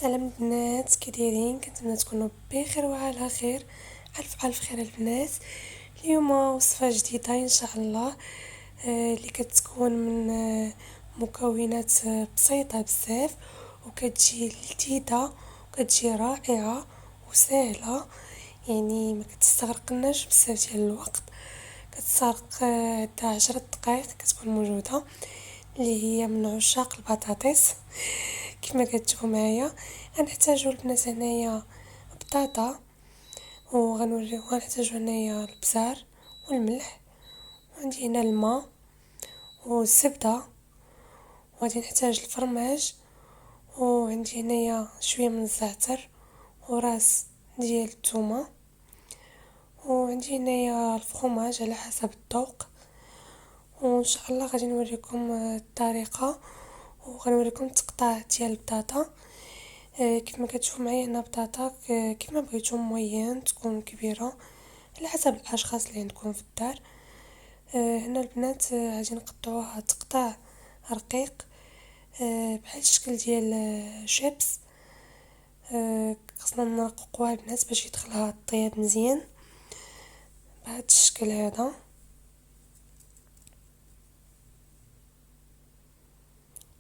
سلام البنات، كي دايرين؟ كنتمنى تكونوا بخير وعلى خير. الف خير البنات. اليوم وصفه جديده ان شاء الله، اللي كتكون من مكونات بسيطه بزاف، وكتجي لذيذه وكتجي رائعه وسهله. يعني ما كتستغرقناش بزاف ديال الوقت، كتستغرق حتى 10 دقائق كتكون موجوده، اللي هي من عشاق البطاطس. كما كتشوفوا معايا غنحتاجو البنات هنايا بطاطا، وغنحتاجو هنايا البزار والملح، وعندي هنا الماء والزبده، وغادي نحتاج الفرماج، وعندي هنايا شويه من الزعتر وراس ديال الثومه، وعندي هنايا الفرماج على حسب الذوق. وان شاء الله غادي نوريكم الطريقه، وغنوريكم التقطاع ديال البطاطا. كيف ما كتشوفوا معايا هنا بطاطا كيف ما بغيتو، موين تكون كبيره على حسب الاشخاص اللي عندكم في الدار. هنا البنات غادي نقطعوها تقطاع رقيق، بحال الشكل ديال شيبس. خصنا نرققوها البنات باش يدخلها الطياب مزيان بهذا الشكل هذا.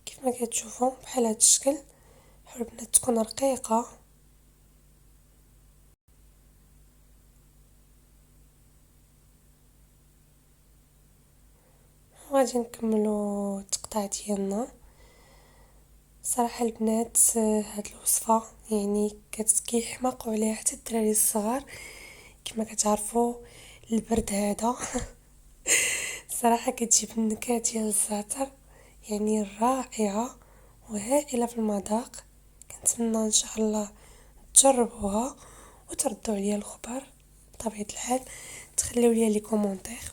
كيف ما كتشوفوا بحال هذا الشكل، حاولوا البنات تكون رقيقه. وغادي نكملوا التقطاع ديالنا. صراحه البنات هاد الوصفه يعني كيحماقوا عليها حتى الدراري الصغار. كما كتعرفوا البرد هذا صراحه كتجيب النكهه ديال الزعتر يعني رائعه وهائله في المذاق. كنتمنى ان شاء الله تجربوها وتردوا عليا الخبر بطبيعه الحال، تخليو لي كومونتير.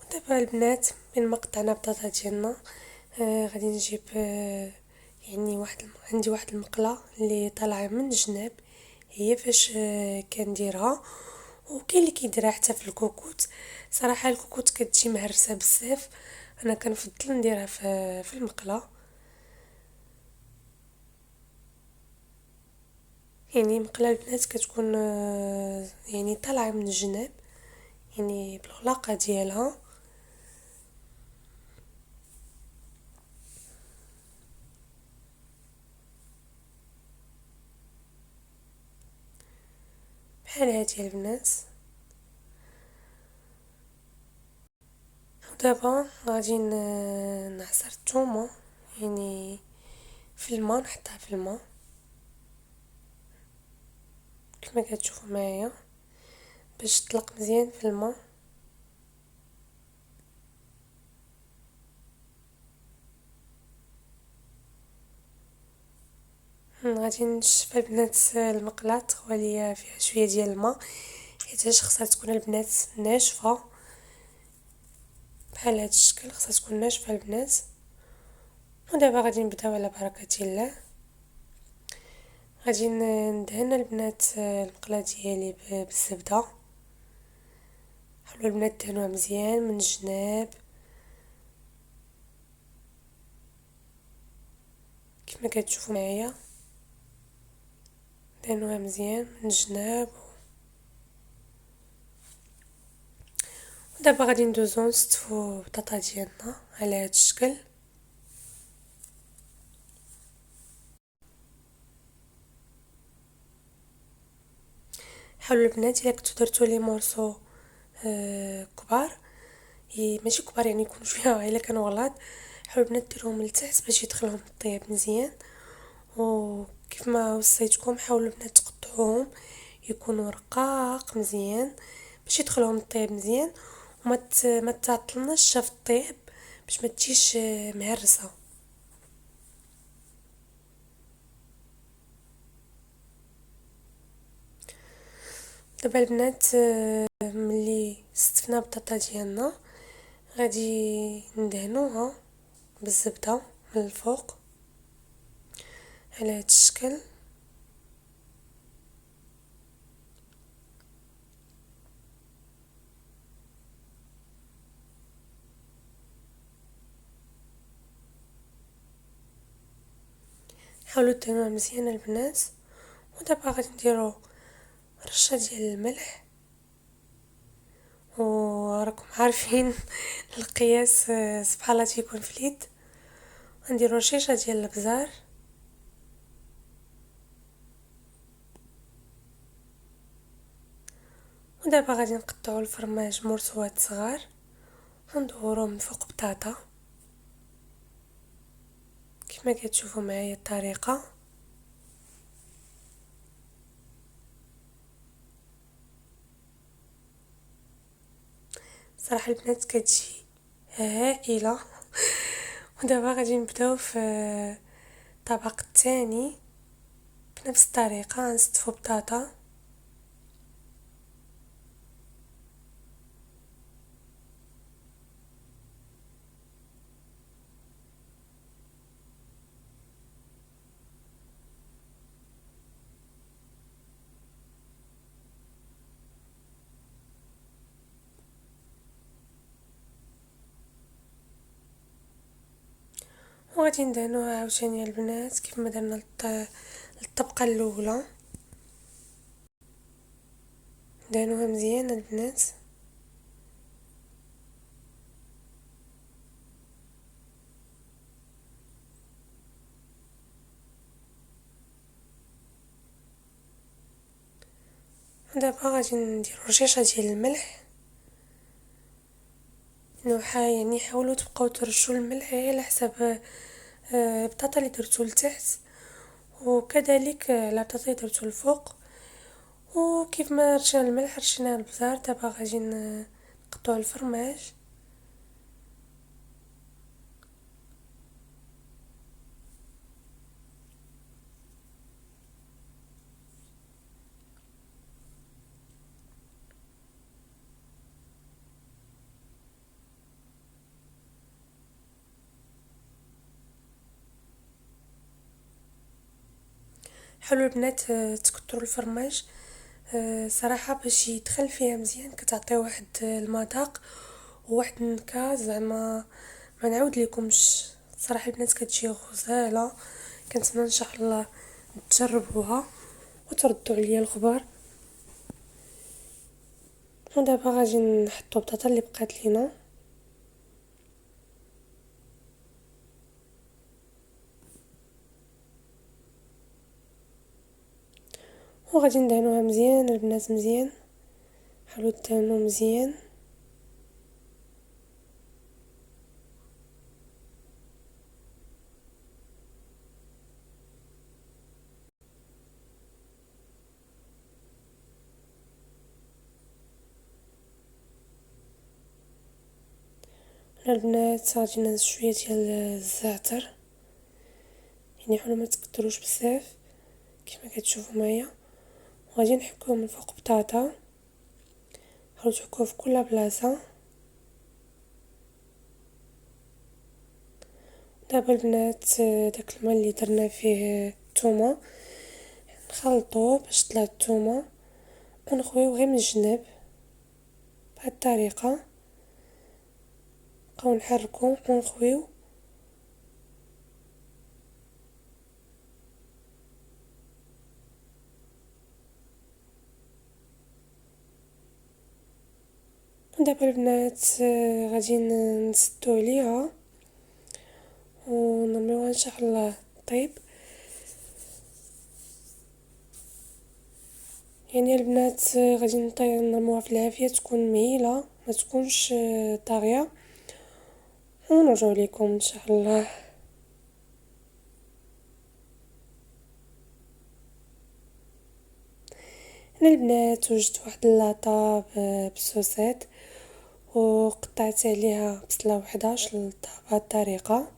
ودابا البنات من ما قطعنا بطاطا ديالنا، غادي نجيب يعني عندي واحد المقله اللي طالعه من الجناب، هي فاش كنديرها. وكاين اللي كيديرها حتى في الكوكوت. صراحه الكوكوت كتجي مهرسه بزاف، انا كنفضل نديرها في المقله. يعني مقله البنات كتكون يعني طالعه من الجناب، يعني بالغلاقه ديالها. بحال هادي البنات. ودابا غادي نعصر الثومه، يعني في الماء، نحطها في الماء كما كتشوفوا معايا باش تطلق مزيان في الماء. غادي نشف البنات المقله، تخواليا فيها شويه ديال الماء حيتاش خصها تكون البنات ناشفه بحال هذا الشكل، خصها تكون ناشفه البنات. ودابا غادي نبداو على بركه الله. غادي ندهن البنات المقله ديالي بالزبده. حاولوا البنات دهنوها مزيان من الجناب كما كتشوفوا معايا، دهنوها مزيان من الجناب. ودابا غادي ندوزو نستفو البطاطا ديالنا على هذا الشكل. حاولوا البنات الا كنتو درتو لي مورسو كبار، ماشي كبار يعني يكونوا شويه الا كانوا غلاط، حاولوا البنات ديروهم لتحت باش يدخلهم الطياب مزيان. وكيف ما وصيتكم حاولوا البنات تقطعوهم يكونوا رقاق مزيان باش يدخلهم الطياب مزيان، ما تعطلناش في الطياب باش ما تجيش مهرسه. دابا البنات ملي استفنا البطاطا ديالنا غادي ندهنوها بالزبده من الفوق على هذا الشكل. حاولوا دهنوها مزيان البنات. ودابا غادي نديرو رشه ديال الملح، وراكم عارفين القياس سبحان الله تيكون في اليد. غنديرو رشيشه ديال الابزار، ودابا غادي نقطعو الفرماج مرسوات صغار وندوروه من فوق بطاطا كما كتشوفوا معايا الطريقه. صراحه البنات كتجي هائله. ودابا غادي نبداو في الطبق الثاني بنفس الطريقه، غنستفو بطاطا وغادي ندهنوها عاوتاني البنات كيف ما درنا الطبقه الاولى. ندهنوها مزيان البنات. ودابا غادي ندير رشيشه ديال الملح. يعني حاولوا تبقاو ترشوا الملح على حساب البطاطا اللي درتو لتحت، وكذلك البطاطا اللي درتو الفوق. وكيف ما رشينا الملح رشينا البزار. دابا غادي نقطعو الفرماج. حاولوا البنات تكثروا الفرماج صراحه باش يدخل فيها مزيان، كتعطي واحد المذاق وواحد النكهه زعما ما نعاود لكمش. صراحه البنات كتجي غزاله. كنتمنى ان شاء الله تجربوها وتردوا عليا الخبر. ودابا غادي نحطو البطاطا اللي بقات لينا، وغادي ندهنوها مزيان البنات مزيان. حاولوا تدهنوا مزيان. هنا البنات غادي ننزل شويه ديال الزعتر، يعني حاولوا ما تكتروش بزاف كيف ما كتشوفوا معايا. وغادي نحكوه من فوق بطاطا. حاولوا تحكوه في كل بلاصه. دابا البنات داك الماء اللي درنا فيه الثومه نخلطوه باش تطلع الثومه، ونخويو غير من الجناب بهذه الطريقه. نبقاو نحركو ونخويو. ودابا البنات غادي نسدو عليها ونرميوها ان شاء الله طيب. يعني البنات غادي نرموها في العافيه تكون مهيله ما تكونش طاغيه، ونرجعوا لكم ان شاء الله. هنا البنات وجدت واحد اللاطه بصوصات وقطعت عليها بصله وحده شلطها بهذه الطريقه.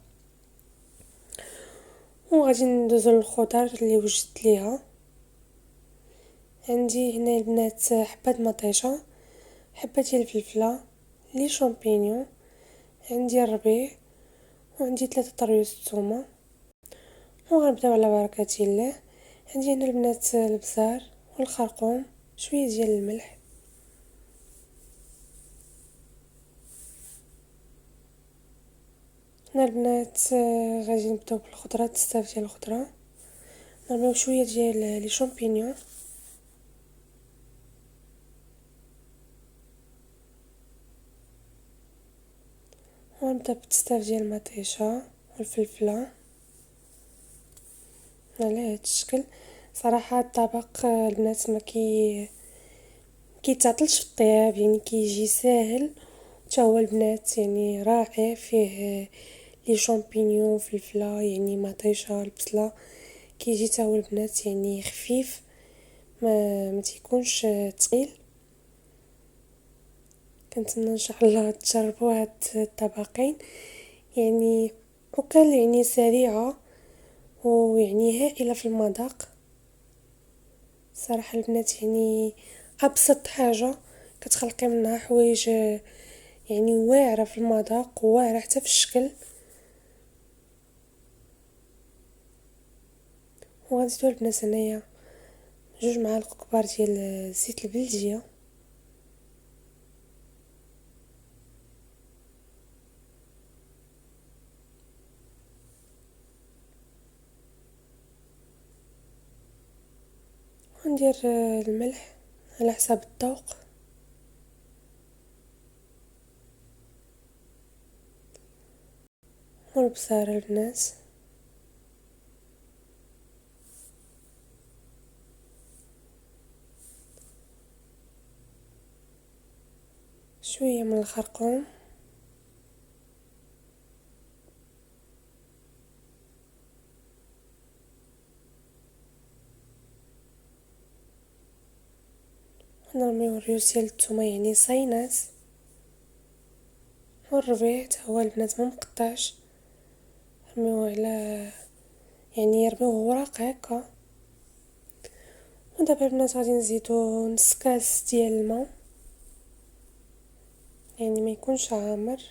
وغادي ندوزو للخضر اللي وجدت ليها. عندي هنا البنات حبة مطيشة، حبة ديال الفلفلة، لي شامبينيون، عندي الربيع، وعندي 3 طريوس الثومه. وغنبداو على بركة الله. عندي هنا البنات البزار والخرقوم، شويه ديال الملح. هنا البنات غادي نبداو بالخضره، بزاف ديال الخضره. نرميو شويه ديال لي شامبينيون، ونبدا ببزاف ديال المطيشه والفلفله على هاد الشكل. صراحه الطبق البنات ما كيتعطلش في الطياب، يعني كيجي ساهل، حتى هو البنات يعني رائع. فيه لي شامبينيون، فلفله يعني مطيشه، البصله كيجي حتى هو البنات يعني خفيف، ما تيكونش ثقيل. كنتمنى ان شاء الله تجربوا هاد الطبقين، يعني وكل يعني سريعه ويعني هائله في المذاق. صراحه البنات يعني ابسط حاجه كتخلقي منها حوايج يعني واعره في المذاق وواعره حتى في الشكل. وغنزيدو البنات هنايا 2 معالق كبار ديال زيت البلديه، وندير الملح على حسب الذوق. والبصارة البنات، شويه من الخرقوم، ونرميو الريوس ديال الثومه يعني صينات. والربيع تا هو البنات ما مقطعش، نرميوه على يعني يرميوه وراق هكا. ودابا البنات غادي نزيدو نص كاس ديال الماء، يعني ما يكونش عامر.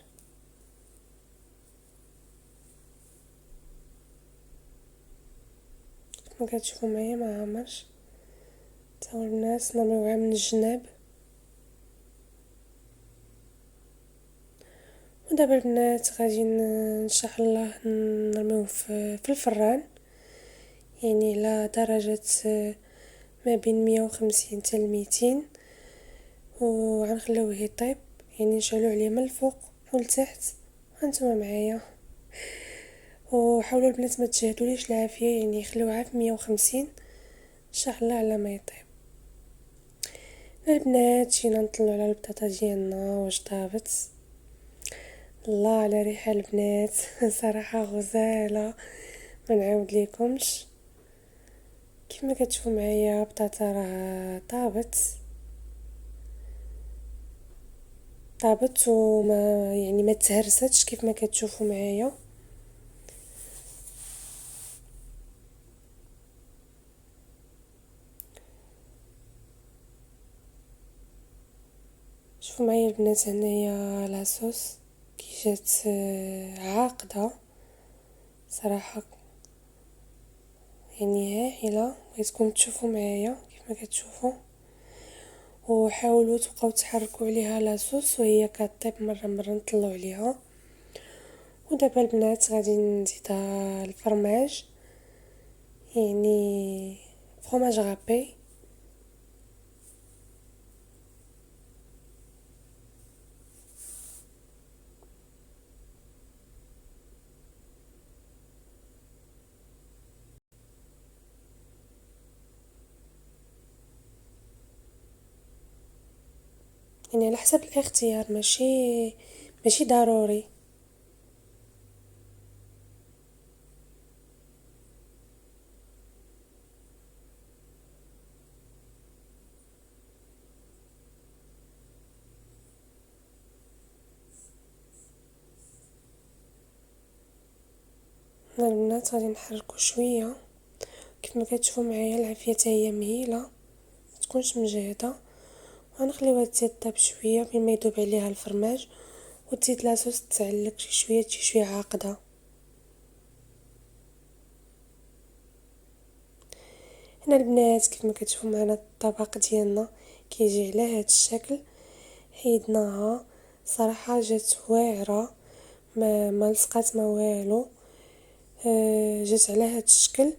كما كتشوفوا معايا ما عامرش. تا هو البنات نرميوها من الجناب. ودابا البنات غادي ان شاء الله نرميوه في الفران، يعني على درجة ما بين 150 حتى 200، وغنخليوه يطيب، يعني نشعلو عليه من الفوق والتحت. هانتوما معايا، وحاولوا البنات ما تجهدوليش العافيه، يعني خليوها في 150 ان شاء الله على ما يطيب. البنات جينا نطلعوا على البطاطا ديالنا واش طابت. الله على ريحه البنات صراحه غزاله ما نعاود ليكمش. كما كتشوفوا معايا بطاطا راه طابت وما يعني ما تهرستش كيف ما كتشوفوا معايا. شوفوا معايا البنات هنايا لاصوص كي جات عاقده صراحه، يعني هائله. بغيتكم تشوفوا معايا كيف ما كتشوفوا، وحاولوا تبقاو تحركوا عليها لاصوص وهي كطيب مره مره نطلعوا عليها. ودابا البنات غادي نزيدها الفرماج، يعني فرماج غابي. يعني على حسب الاختيار، ماشي ضروري. هنا البنات غادي نحركو شويه كيف ما كتشوفوا معايا. العافيه حتى هي مهيله، تكونش مجهده، وغنخليوها تزيد طيب شويه بما يذوب عليها الفرماج، وتزيد لاصوص تعلق شي شويه تجي شويه عاقده. هنا البنات كيف ما كتشوفوا معنا الطبق ديالنا كيجي على هذا الشكل. حيدناها صراحه جات واعره، ما لصقات ما والو. جات على هذا الشكل.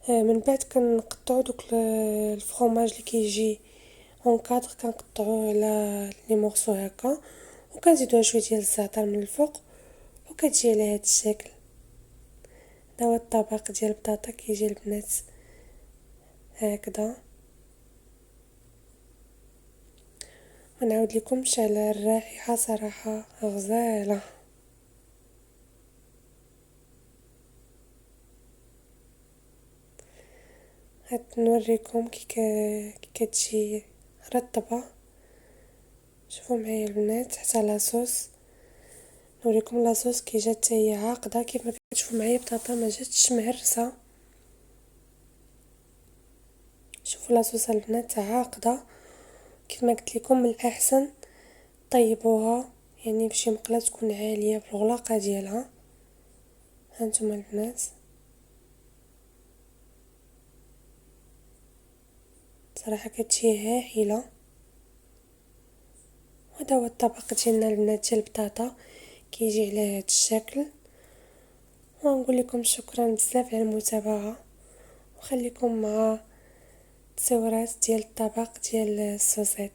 من بعد كنقطعوا دوك الفرomاج اللي كيجي اون كادر، كنقطعوه على لي مورسو هكا، وكنزيدوها شويه ديال الزعتر من الفوق، وكتجي على هذا الشكل. هذا هو الطبق ديال البطاطا كيجي البنات هكذا. ونعاود لكمش على الرائحه، صراحه غزاله. نوريكم كي كتجي رطبه. شوفوا معايا البنات حتى لاصوص، نوريكم لاصوص كي جات هي عاقده. كيف ما كتشوفوا معايا البطاطا ما جاتش مهرسه. شوفوا لاصوص البنات عاقده. كيف ما قلت لكم من الاحسن طيبوها يعني بشي مقله تكون عاليه بالغلاقه ديالها. هانتوما البنات صراحه كتجي هايله. وهذا هو الطبق ديالنا البنات ديال البطاطا كيجي على هذا الشكل. ونقول لكم شكرا بزاف على المتابعه، وخليكم مع تصورات ديال الطبق ديال السوسيت.